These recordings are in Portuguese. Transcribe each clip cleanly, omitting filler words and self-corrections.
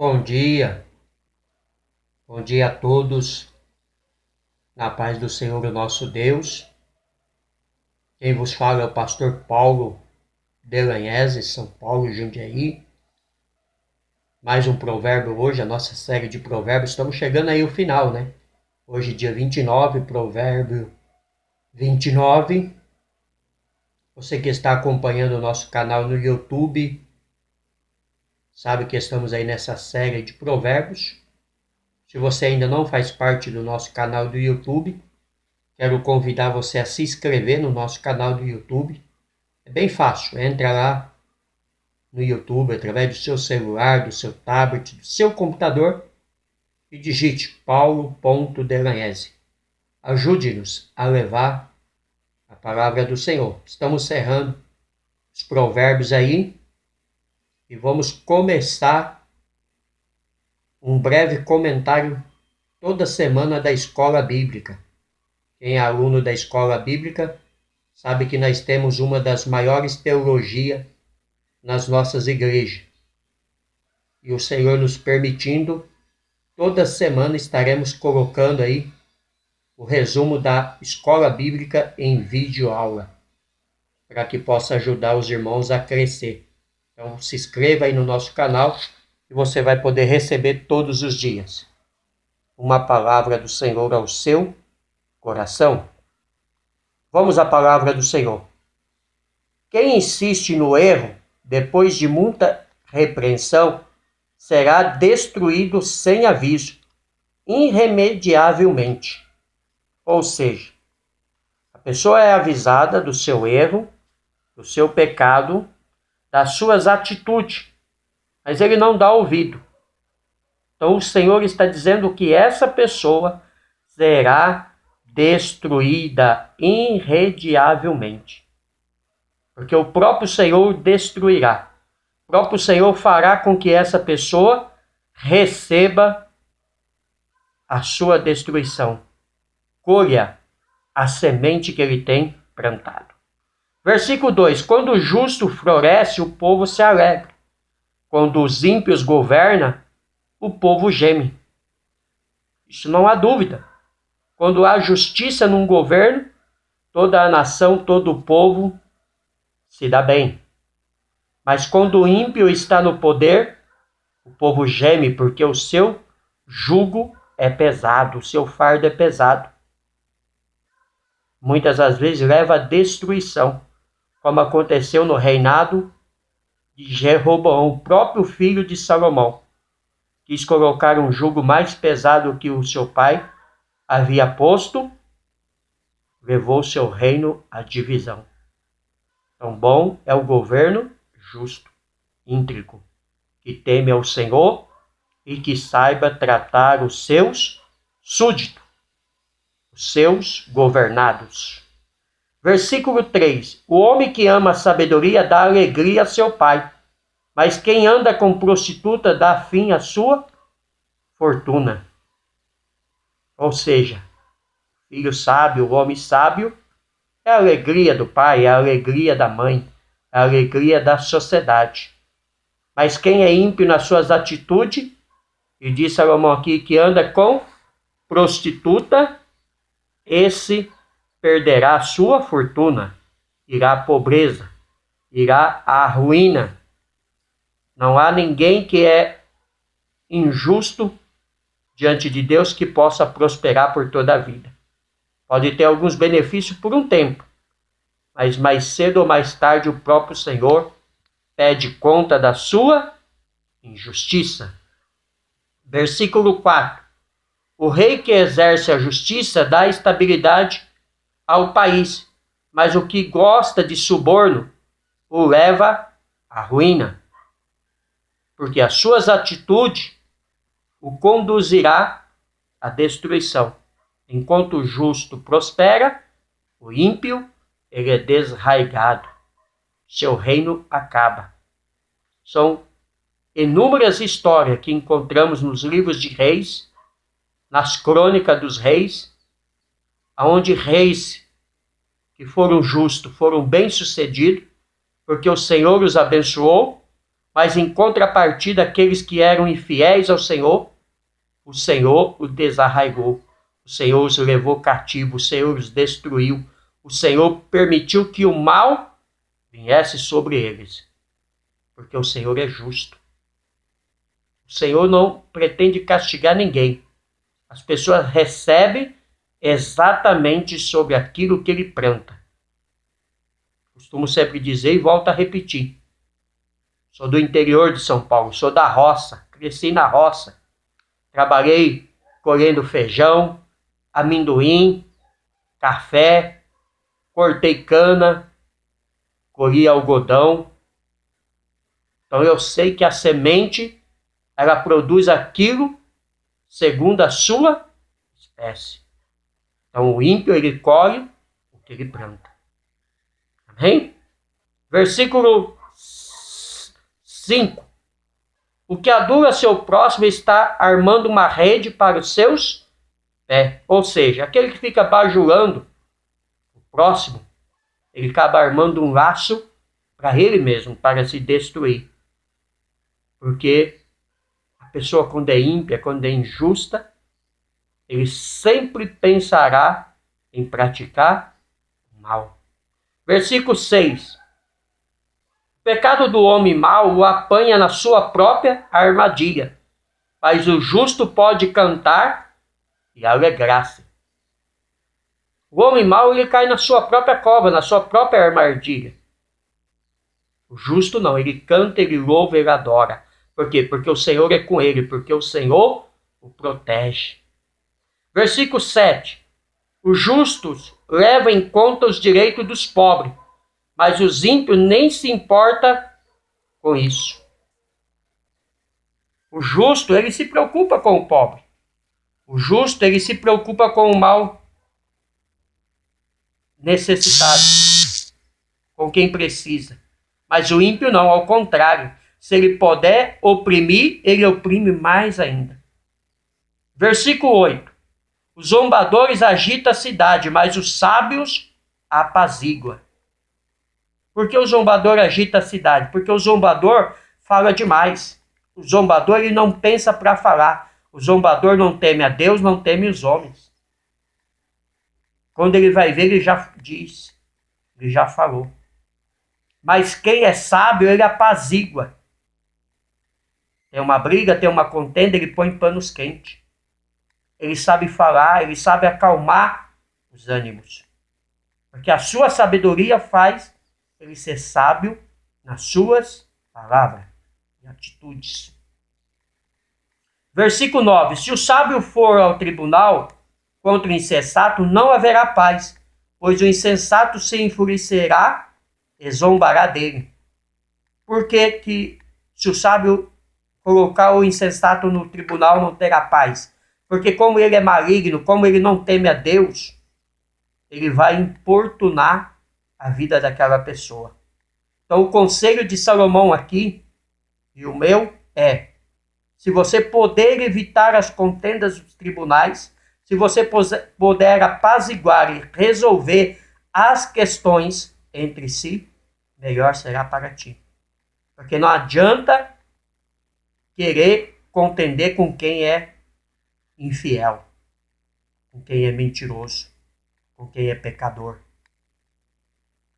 Bom dia, bom dia a todos, na paz do Senhor, o nosso Deus. Quem vos fala é o pastor Paulo Delanhese, São Paulo, Jundiaí. Mais um provérbio hoje, a nossa série de provérbios. Estamos chegando aí ao final, né? Hoje, dia 29, provérbio 29. Você que está acompanhando o nosso canal no YouTube, sabe que estamos aí nessa série de provérbios. Se você ainda não faz parte do nosso canal do YouTube, quero convidar você a se inscrever no nosso canal do YouTube. É bem fácil, entra lá no YouTube através do seu celular, do seu tablet, do seu computador e digite paulo.delanhese. Ajude-nos a levar a palavra do Senhor. Estamos cerrando os provérbios aí e vamos começar um breve comentário toda semana da escola bíblica. Quem é aluno da escola bíblica sabe que nós temos uma das maiores teologias nas nossas igrejas. E o Senhor nos permitindo, toda semana estaremos colocando aí o resumo da escola bíblica em vídeo aula, para que possa ajudar os irmãos a crescer. Então se inscreva aí no nosso canal e você vai poder receber todos os dias uma palavra do Senhor ao seu coração. Vamos à palavra do Senhor. Quem insiste no erro, depois de muita repreensão, será destruído sem aviso, irremediavelmente. Ou seja, a pessoa é avisada do seu erro, do seu pecado, das suas atitudes, mas ele não dá ouvido. Então o Senhor está dizendo que essa pessoa será destruída irremediavelmente. Porque o próprio Senhor destruirá. O próprio Senhor fará com que essa pessoa receba a sua destruição. Colha a semente que ele tem plantado. Versículo 2. Quando o justo floresce, o povo se alegra. Quando os ímpios governam, o povo geme. Isso não há dúvida. Quando há justiça num governo, toda a nação, todo o povo se dá bem. Mas quando o ímpio está no poder, o povo geme porque o seu jugo é pesado, o seu fardo é pesado. Muitas das vezes leva à destruição, como aconteceu no reinado de Jeroboão, o próprio filho de Salomão. Quis colocar um jugo mais pesado que o seu pai havia posto, levou seu reino à divisão. Tão bom é o governo justo, íntegro, que teme ao Senhor e que saiba tratar os seus súditos, os seus governados. Versículo 3. O homem que ama a sabedoria dá alegria a seu pai, mas quem anda com prostituta dá fim à sua fortuna. Ou seja, filho sábio, o homem sábio, é a alegria do pai, é a alegria da mãe, é a alegria da sociedade. Mas quem é ímpio nas suas atitudes, e diz Salomão aqui que anda com prostituta, esse perderá a sua fortuna, irá à pobreza, irá à ruína. Não há ninguém que é injusto diante de Deus que possa prosperar por toda a vida. Pode ter alguns benefícios por um tempo, mas mais cedo ou mais tarde o próprio Senhor pede conta da sua injustiça. Versículo 4. O rei que exerce a justiça dá estabilidade ao país, mas o que gosta de suborno o leva à ruína, porque as suas atitudes o conduzirá à destruição. Enquanto o justo prospera, o ímpio ele é desraigado. Seu reino acaba. São inúmeras histórias que encontramos nos livros de reis, nas crônicas dos reis, onde reis que foram justos, foram bem-sucedidos, porque o Senhor os abençoou, Mas em contrapartida, aqueles que eram infiéis ao Senhor, o Senhor os desarraigou. O Senhor os levou cativo, o Senhor os destruiu. O Senhor permitiu que o mal viesse sobre eles. Porque o Senhor é justo. O Senhor não pretende castigar ninguém. As pessoas recebem exatamente sobre aquilo que ele planta. Costumo sempre dizer e volto a repetir. Sou do interior de São Paulo, sou da roça, cresci na roça. Trabalhei colhendo feijão, amendoim, café, cortei cana, colhi algodão. Então eu sei que a semente, ela produz aquilo segundo a sua espécie. Então o ímpio, ele colhe o que ele planta. Amém? Versículo 5. O que adula seu próximo está armando uma rede para os seus pés. Ou seja, aquele que fica bajulando o próximo, ele acaba armando um laço para ele mesmo, para se destruir. Porque a pessoa, quando é ímpia, quando é injusta, ele sempre pensará em praticar o mal. Versículo 6. O pecado do homem mau o apanha na sua própria armadilha, mas o justo pode cantar e alegrar-se. O homem mau, ele cai na sua própria cova, na sua própria armadilha. O justo não, ele canta, ele louva, ele adora. Por quê? Porque o Senhor é com ele, porque o Senhor o protege. Versículo 7. Os justos levam em conta os direitos dos pobres, mas os ímpios nem se importam com isso. O justo, ele se preocupa com o pobre. O justo, ele se preocupa com o mal necessitado, com quem precisa. Mas o ímpio não, ao contrário. Se ele puder oprimir, ele oprime mais ainda. Versículo 8. Os zombadores agitam a cidade, mas os sábios apazigua. Por que o zombador agita a cidade? Porque o zombador fala demais. O zombador, ele não pensa para falar. O zombador não teme a Deus, não teme os homens. Quando ele vai ver, ele já diz. Ele já falou. Mas quem é sábio, ele apazigua. Tem uma briga, tem uma contenda, ele põe panos quentes. Ele sabe falar, ele sabe acalmar os ânimos. Porque a sua sabedoria faz ele ser sábio nas suas palavras e atitudes. Versículo 9. Se o sábio for ao tribunal contra o insensato, não haverá paz, pois o insensato se enfurecerá e zombará dele. Por que se o sábio colocar o insensato no tribunal não terá paz? Porque como ele é maligno, como ele não teme a Deus, ele vai importunar a vida daquela pessoa. Então o conselho de Salomão aqui, e o meu, é: se você puder evitar as contendas dos tribunais, se você puder apaziguar e resolver as questões entre si, melhor será para ti. Porque não adianta querer contender com quem é infiel, com quem é mentiroso, com quem é pecador.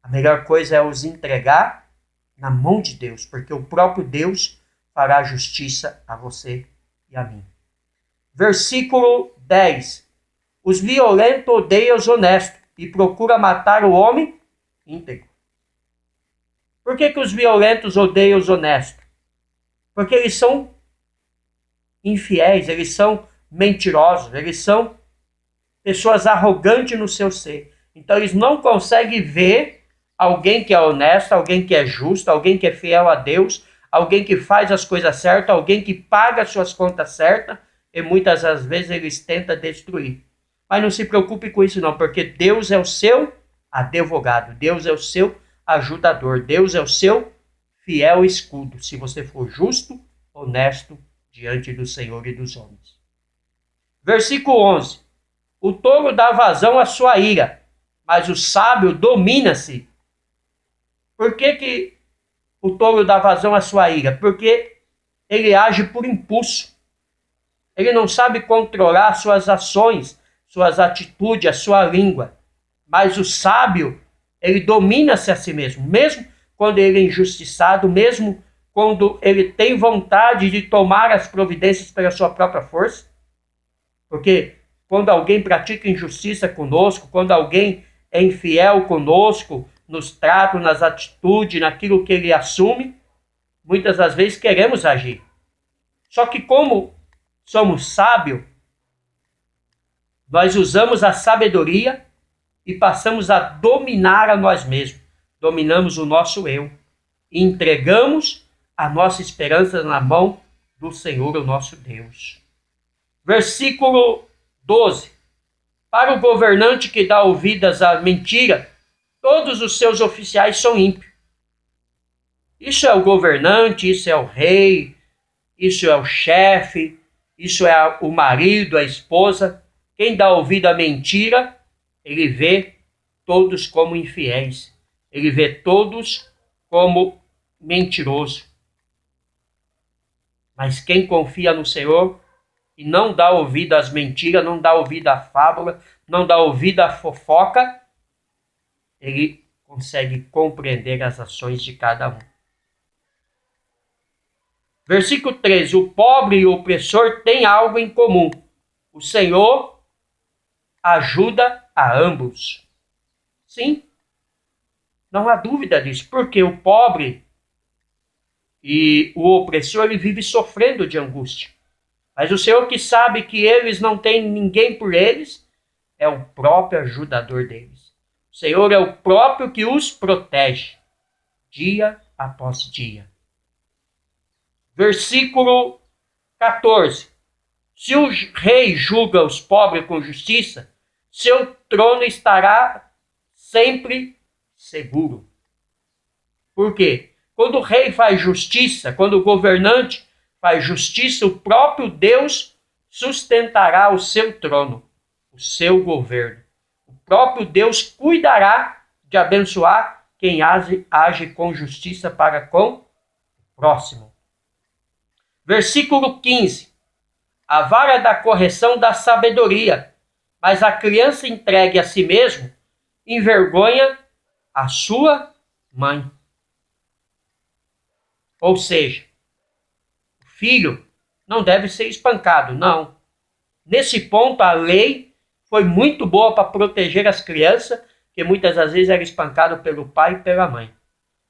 A melhor coisa é os entregar na mão de Deus, porque o próprio Deus fará justiça a você e a mim. Versículo 10. Os violentos odeiam os honestos e procuram matar o homem íntegro. Por que os violentos odeiam os honestos? Porque eles são infiéis, eles são mentirosos, eles são pessoas arrogantes no seu ser. Então eles não conseguem ver alguém que é honesto, alguém que é justo, alguém que é fiel a Deus, alguém que faz as coisas certas, alguém que paga as suas contas certas, e muitas das vezes eles tentam destruir. Mas não se preocupe com isso não, porque Deus é o seu advogado, Deus é o seu ajudador, Deus é o seu fiel escudo, se você for justo, honesto, diante do Senhor e dos homens. Versículo 11. O tolo dá vazão à sua ira, mas o sábio domina-se. Por que o tolo dá vazão à sua ira? Porque ele age por impulso. Ele não sabe controlar suas ações, suas atitudes, a sua língua. Mas o sábio, ele domina-se a si mesmo. Mesmo quando ele é injustiçado, mesmo quando ele tem vontade de tomar as providências pela sua própria força. Porque quando alguém pratica injustiça conosco, quando alguém é infiel conosco, nos tratos, nas atitudes, naquilo que ele assume, muitas das vezes queremos agir. Só que como somos sábios, nós usamos a sabedoria e passamos a dominar a nós mesmos. Dominamos o nosso eu. E entregamos a nossa esperança na mão do Senhor, o nosso Deus. Versículo 12. Para o governante que dá ouvidas à mentira, todos os seus oficiais são ímpios. Isso é o governante, isso é o rei, isso é o chefe, isso é o marido, a esposa. Quem dá ouvido à mentira, ele vê todos como infiéis. Ele vê todos como mentirosos. Mas quem confia no Senhor e não dá ouvido às mentiras, não dá ouvido à fábula, não dá ouvido à fofoca, ele consegue compreender as ações de cada um. Versículo 13. O pobre e o opressor têm algo em comum. O Senhor ajuda a ambos. Sim, não há dúvida disso, porque o pobre e o opressor, ele vive sofrendo de angústia. Mas o Senhor, que sabe que eles não têm ninguém por eles, é o próprio ajudador deles. O Senhor é o próprio que os protege, dia após dia. Versículo 14. Se o rei julga os pobres com justiça, seu trono estará sempre seguro. Por quê? Quando o rei faz justiça, quando o governante faz justiça, o próprio Deus sustentará o seu trono, o seu governo. O próprio Deus cuidará de abençoar quem age com justiça para com o próximo. Versículo 15. A vara da correção dá sabedoria, mas a criança entregue a si mesmo envergonha a sua mãe. Ou seja, o filho não deve ser espancado, não. Nesse ponto, a lei foi muito boa para proteger as crianças, que muitas das vezes era espancado pelo pai e pela mãe.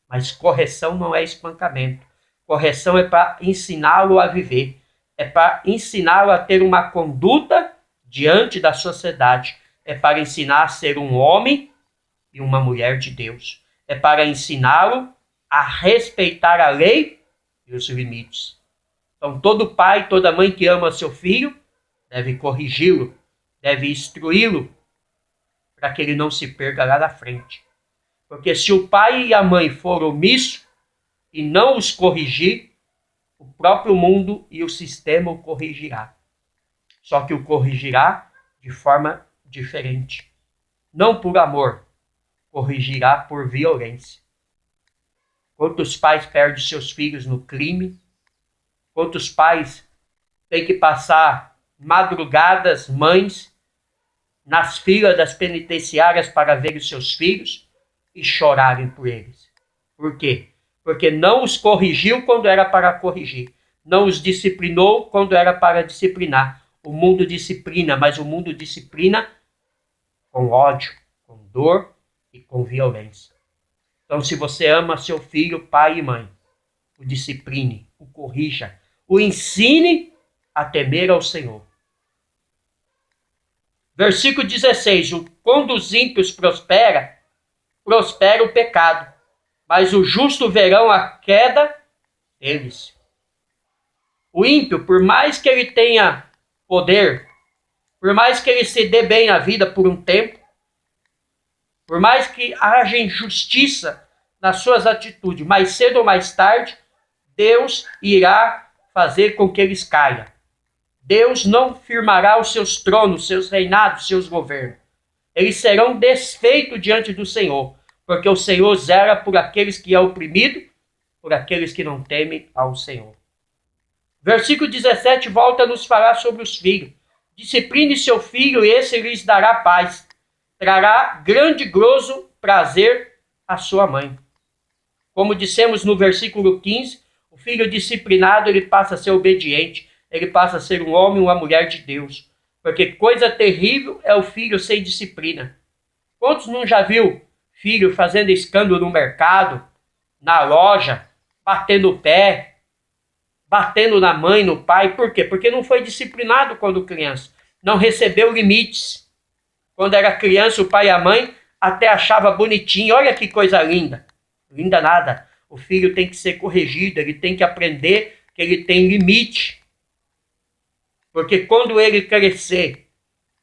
Mas correção não é espancamento. Correção é para ensiná-lo a viver. É para ensiná-lo a ter uma conduta diante da sociedade. É para ensinar a ser um homem e uma mulher de Deus. É para ensiná-lo a respeitar a lei e os limites. Então, todo pai, toda mãe que ama seu filho deve corrigi-lo, deve instruí-lo para que ele não se perca lá na frente. Porque se o pai e a mãe forem omissos e não os corrigir, o próprio mundo e o sistema o corrigirá. Só que o corrigirá de forma diferente. Não por amor, corrigirá por violência. Quantos pais perdem seus filhos no crime? Quantos pais têm que passar madrugadas, mães, nas filas das penitenciárias para ver os seus filhos e chorarem por eles? Por quê? Porque não os corrigiu quando era para corrigir. Não os disciplinou quando era para disciplinar. O mundo disciplina, mas o mundo disciplina com ódio, com dor e com violência. Então, se você ama seu filho, pai e mãe, o discipline, o corrija, o ensine a temer ao Senhor. Versículo 16. Quando os ímpios prospera o pecado, mas o justo verão a queda deles. O ímpio, por mais que ele tenha poder, por mais que ele se dê bem na vida por um tempo, por mais que haja injustiça nas suas atitudes, mais cedo ou mais tarde, Deus irá fazer com que eles caiam. Deus não firmará os seus tronos, seus reinados, seus governos. Eles serão desfeitos diante do Senhor, porque o Senhor zela por aqueles que é oprimido por aqueles que não temem ao Senhor. Versículo 17 volta a nos falar sobre os filhos. Discipline seu filho e esse lhes dará paz. Trará grandioso prazer à sua mãe. Como dissemos no versículo 15, o filho disciplinado ele passa a ser obediente. Ele passa a ser um homem ou uma mulher de Deus. Porque coisa terrível é o filho sem disciplina. Quantos não já viu filho fazendo escândalo no mercado, na loja, batendo o pé, batendo na mãe, no pai? Por quê? Porque não foi disciplinado quando criança. Não recebeu limites. Quando era criança, o pai e a mãe até achava bonitinho. Olha que coisa linda. Linda nada. O filho tem que ser corrigido, ele tem que aprender que ele tem limite. Porque quando ele crescer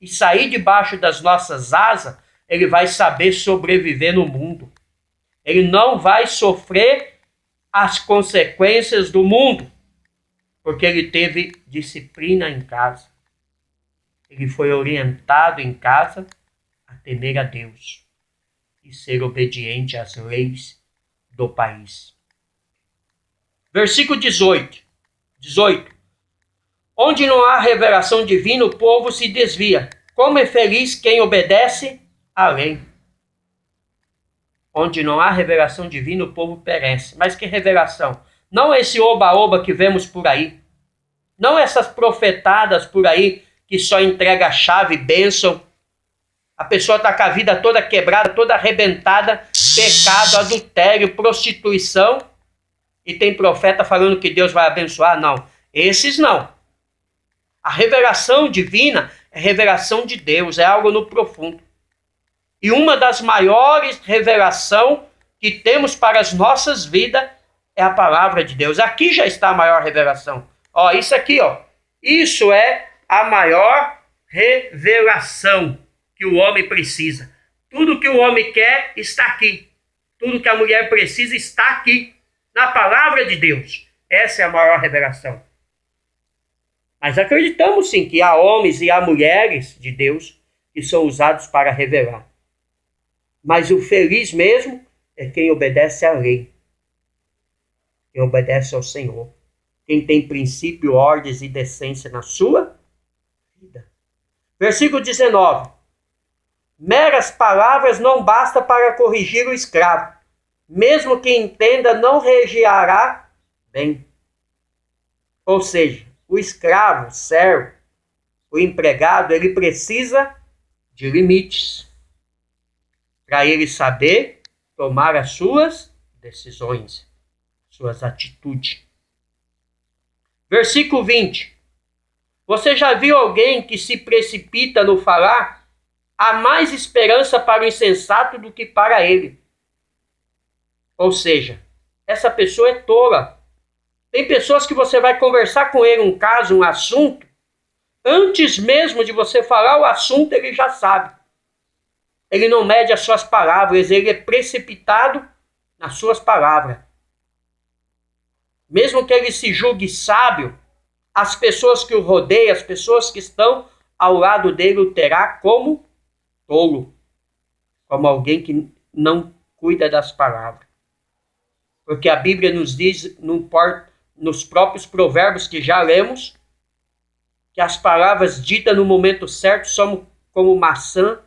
e sair debaixo das nossas asas, ele vai saber sobreviver no mundo. Ele não vai sofrer as consequências do mundo, porque ele teve disciplina em casa. Ele foi orientado em casa a temer a Deus e ser obediente às leis do país. Versículo 18. Onde não há revelação divina, o povo se desvia. Como é feliz quem obedece à lei. Onde não há revelação divina, o povo perece. Mas que revelação? Não esse oba-oba que vemos por aí. Não essas profetadas por aí que só entrega a chave, bênção. A pessoa está com a vida toda quebrada, toda arrebentada, pecado, adultério, prostituição. E tem profeta falando que Deus vai abençoar? Não. Esses não. A revelação divina é revelação de Deus, é algo no profundo. E uma das maiores revelações que temos para as nossas vidas é a palavra de Deus. Aqui já está a maior revelação. Ó, isso aqui, ó. Isso é a maior revelação que o homem precisa. Tudo que o homem quer está aqui. Tudo que a mulher precisa está aqui. Na palavra de Deus. Essa é a maior revelação. Mas acreditamos sim que há homens e há mulheres de Deus que são usados para revelar. Mas o feliz mesmo é quem obedece à lei. Quem obedece ao Senhor. Quem tem princípio, ordens e decência na sua vida. Versículo 19. Meras palavras não basta para corrigir o escravo. Mesmo que entenda, não regiará bem. Ou seja, o escravo, o servo, o empregado, ele precisa de limites para ele saber tomar as suas decisões, suas atitudes. Versículo 20. Você já viu alguém que se precipita no falar? Há mais esperança para o insensato do que para ele. Ou seja, essa pessoa é tola. Tem pessoas que você vai conversar com ele um caso, um assunto, antes mesmo de você falar o assunto, ele já sabe. Ele não mede as suas palavras, ele é precipitado nas suas palavras. Mesmo que ele se julgue sábio, as pessoas que o rodeiam, as pessoas que estão ao lado dele, o terá como tolo, como alguém que não cuida das palavras. Porque a Bíblia nos diz, nos próprios provérbios que já lemos, que as palavras ditas no momento certo são como maçã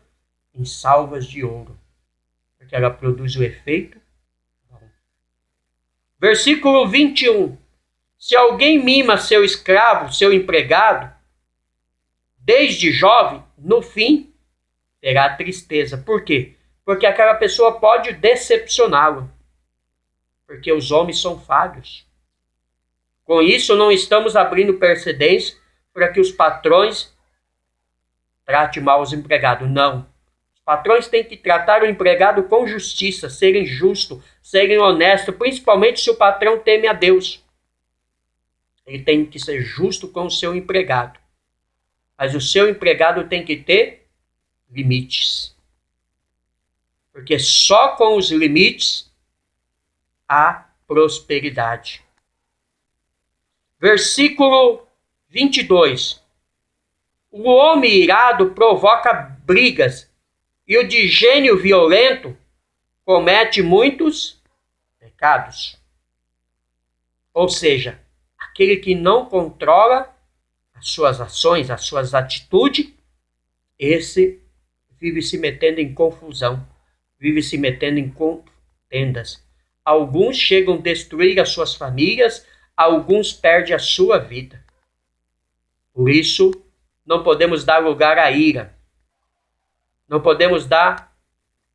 em salvas de ouro, porque ela produz o efeito bom. Versículo 21. Se alguém mima seu escravo, seu empregado, desde jovem, no fim, terá tristeza. Por quê? Porque aquela pessoa pode decepcioná-lo. Porque os homens são falhos. Com isso, não estamos abrindo precedência para que os patrões tratem mal os empregados. Não. Os patrões têm que tratar o empregado com justiça, serem justos, serem honestos, principalmente se o patrão teme a Deus. Ele tem que ser justo com o seu empregado. Mas o seu empregado tem que ter limites. Porque só com os limites há prosperidade. Versículo 22. O homem irado provoca brigas e o de gênio violento comete muitos pecados. Ou seja, aquele que não controla as suas ações, as suas atitudes, esse vive se metendo em confusão, vive se metendo em contendas. Alguns chegam a destruir as suas famílias, alguns perdem a sua vida. Por isso, não podemos dar lugar à ira. Não podemos dar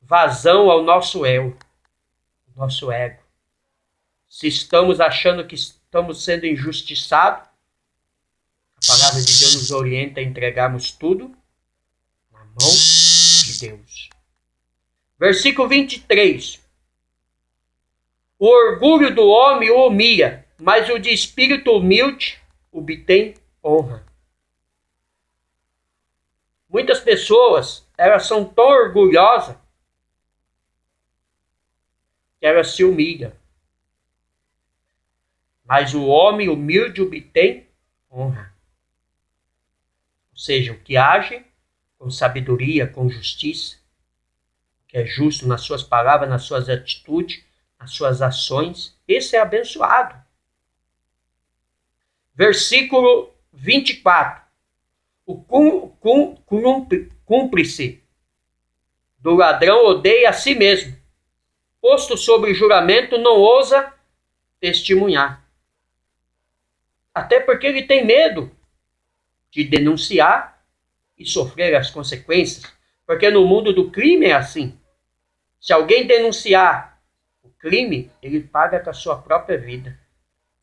vazão ao nosso ego. Se estamos achando que estamos sendo injustiçados, a palavra de Deus nos orienta a entregarmos tudo na mão de Deus. Versículo 23. O orgulho do homem o humilha, mas o de espírito humilde obtém honra. Muitas pessoas, elas são tão orgulhosas que elas se humilham. Mas o homem humilde obtém honra. Ou seja, o que age com sabedoria, com justiça, que é justo nas suas palavras, nas suas atitudes, nas suas ações, esse é abençoado. Versículo 24. O cúmplice do ladrão odeia a si mesmo. Posto sobre juramento, não ousa testemunhar. Até porque ele tem medo de denunciar e sofrer as consequências. Porque no mundo do crime é assim. Se alguém denunciar o crime, ele paga com a sua própria vida,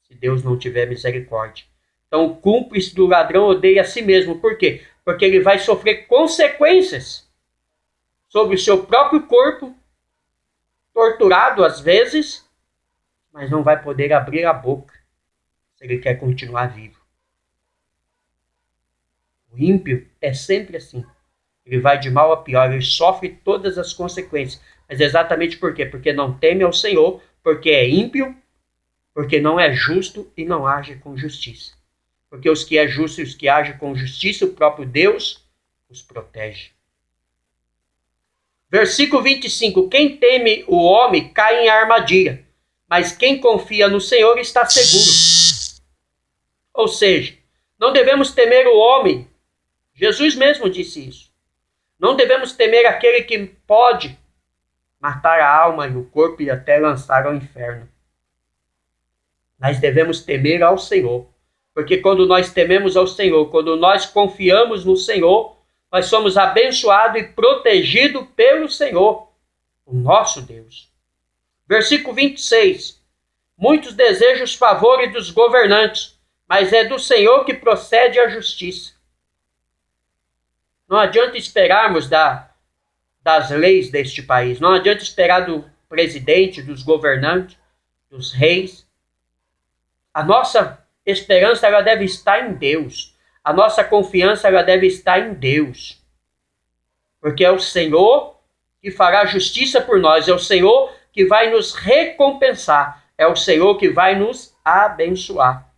se Deus não tiver misericórdia. Então o cúmplice do ladrão odeia a si mesmo. Por quê? Porque ele vai sofrer consequências sobre o seu próprio corpo, torturado às vezes, mas não vai poder abrir a boca se ele quer continuar vivo. O ímpio é sempre assim. Ele vai de mal a pior, ele sofre todas as consequências. Mas exatamente por quê? Porque não teme ao Senhor, porque é ímpio, porque não é justo e não age com justiça. Porque os que é justo e os que agem com justiça, o próprio Deus os protege. Versículo 25. Quem teme o homem cai em armadilha, mas quem confia no Senhor está seguro. Ou seja, não devemos temer o homem. Jesus mesmo disse isso. Não devemos temer aquele que pode matar a alma e o corpo e até lançar ao inferno. Mas devemos temer ao Senhor. Porque quando nós tememos ao Senhor, quando nós confiamos no Senhor, nós somos abençoados e protegidos pelo Senhor, o nosso Deus. Versículo 26. Muitos desejam os favores dos governantes, mas é do Senhor que procede a justiça. Não adianta esperarmos das leis deste país. Não adianta esperar do presidente, dos governantes, dos reis. A nossa esperança ela deve estar em Deus. A nossa confiança ela deve estar em Deus. Porque é o Senhor que fará justiça por nós. É o Senhor que vai nos recompensar. É o Senhor que vai nos abençoar.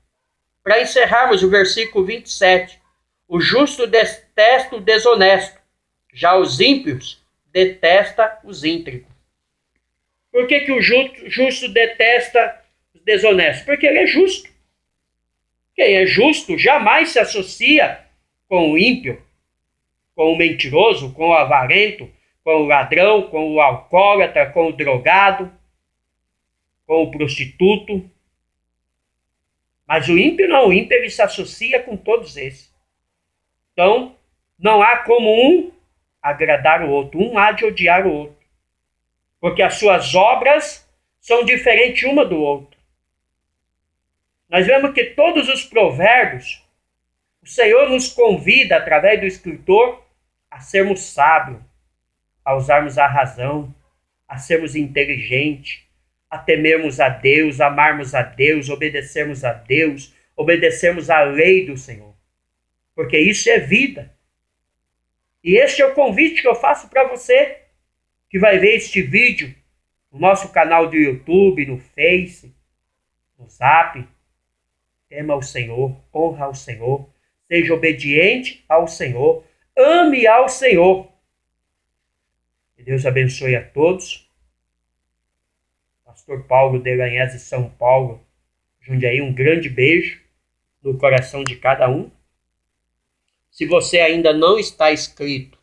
Para encerrarmos o versículo 27. O justo detesta o desonesto. Já os ímpios detesta os íntegros. Por que o justo detesta os desonestos? Porque ele é justo. Quem é justo jamais se associa com o ímpio, com o mentiroso, com o avarento, com o ladrão, com o alcoólatra, com o drogado, com o prostituto. Mas o ímpio não, o ímpio ele se associa com todos esses. Então, não há como um agradar o outro, um há de odiar o outro. Porque as suas obras são diferentes uma do outro. Nós vemos que todos os provérbios, o Senhor nos convida, através do escritor, a sermos sábios, a usarmos a razão, a sermos inteligentes, a temermos a Deus, amarmos a Deus, obedecermos a Deus, obedecermos à lei do Senhor. Porque isso é vida. E este é o convite que eu faço para você, que vai ver este vídeo no nosso canal do YouTube, no Face, no Zap. Tema ao Senhor, honra ao Senhor, seja obediente ao Senhor, ame ao Senhor. Que Deus abençoe a todos. Pastor Paulo Delanhese, São Paulo, Jundiaí, um grande beijo no coração de cada um. Se você ainda não está inscrito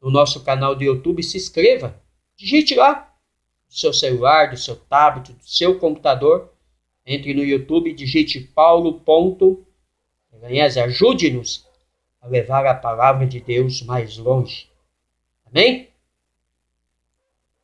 no nosso canal do YouTube, se inscreva. Digite lá, do seu celular, do seu tablet, do seu computador. Entre no YouTube e digite Paulo.Veronese. Ajude-nos a levar a palavra de Deus mais longe. Amém?